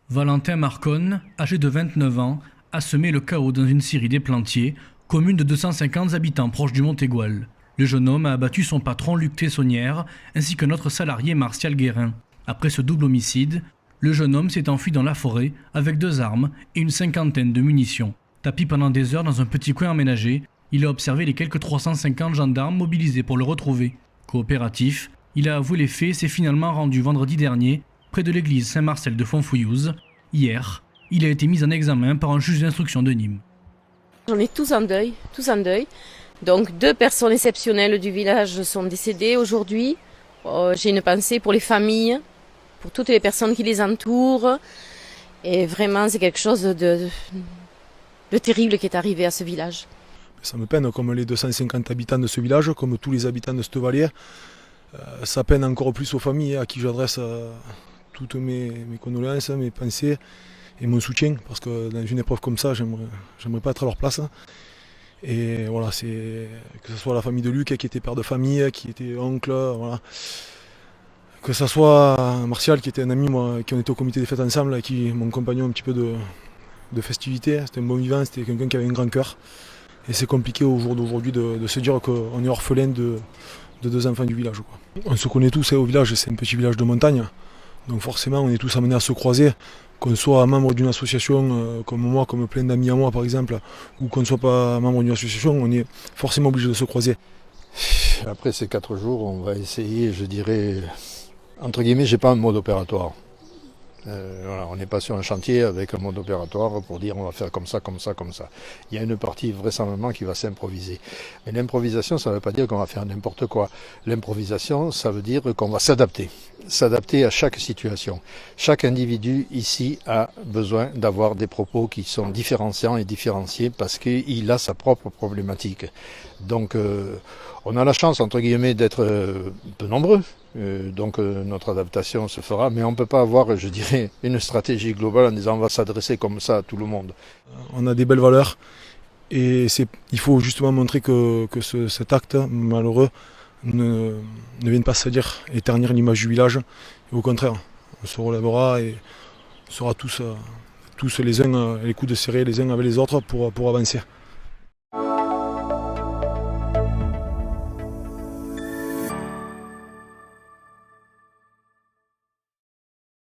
Valentin Marconne, âgé de 29 ans, a semé le chaos dans une scierie des Plantiers, commune de 250 habitants proche du Montégoal. Le jeune homme a abattu son patron Luc Tessonnière ainsi qu'un autre salarié Martial Guérin. Après ce double homicide, le jeune homme s'est enfui dans la forêt avec 2 armes et une cinquantaine de munitions. Tapi pendant des heures dans un petit coin aménagé, il a observé les quelques 350 gendarmes mobilisés pour le retrouver. Coopératif, il a avoué les faits et s'est finalement rendu vendredi dernier près de l'église Saint-Marcel de Fontfouillouse. Hier, il a été mis en examen par un juge d'instruction de Nîmes. On est tous en deuil, tous en deuil. Donc 2 personnes exceptionnelles du village sont décédées aujourd'hui. J'ai une pensée pour les familles, pour toutes les personnes qui les entourent. Et vraiment, c'est quelque chose de terrible qui est arrivé à ce village. Ça me peine comme les 250 habitants de ce village, comme tous les habitants de cette vallée. Ça peine encore plus aux familles à qui j'adresse toutes mes condoléances, mes pensées et mon soutien, parce que dans une épreuve comme ça, j'aimerais pas être à leur place. Et voilà, c'est que ce soit la famille de Luc qui était père de famille, qui était oncle, voilà. Que ce soit Martial qui était un ami, moi, qui on était au comité des fêtes ensemble, avec qui mon compagnon un petit peu de festivité. C'était un bon vivant, c'était quelqu'un qui avait un grand cœur. Et c'est compliqué au jour d'aujourd'hui de se dire qu'on est orphelin de 2 enfants du village, quoi. On se connaît tous au village, c'est un petit village de montagne. Donc forcément, on est tous amenés à se croiser. Qu'on soit membre d'une association comme moi, comme plein d'amis à moi par exemple, ou qu'on ne soit pas membre d'une association, on est forcément obligé de se croiser. Après ces 4 jours, on va essayer, je dirais, entre guillemets, j'ai pas un mode opératoire. Voilà, on n'est pas sur un chantier avec un mode opératoire pour dire on va faire comme ça, comme ça, comme ça. Il y a une partie vraisemblablement qui va s'improviser. Mais l'improvisation, ça ne veut pas dire qu'on va faire n'importe quoi. L'improvisation, ça veut dire qu'on va s'adapter. S'adapter à chaque situation. Chaque individu ici a besoin d'avoir des propos qui sont différenciants et différenciés parce qu'il a sa propre problématique. Donc on a la chance, entre guillemets, d'être peu nombreux. Donc notre adaptation se fera, mais on ne peut pas avoir, je dirais, une stratégie globale en disant on va s'adresser comme ça à tout le monde. On a des belles valeurs et il faut justement montrer que cet acte malheureux ne vienne pas se dire et ternir l'image du village. Et au contraire, on se relèvera et on sera tous les uns les coudes serrés les uns avec les autres pour avancer.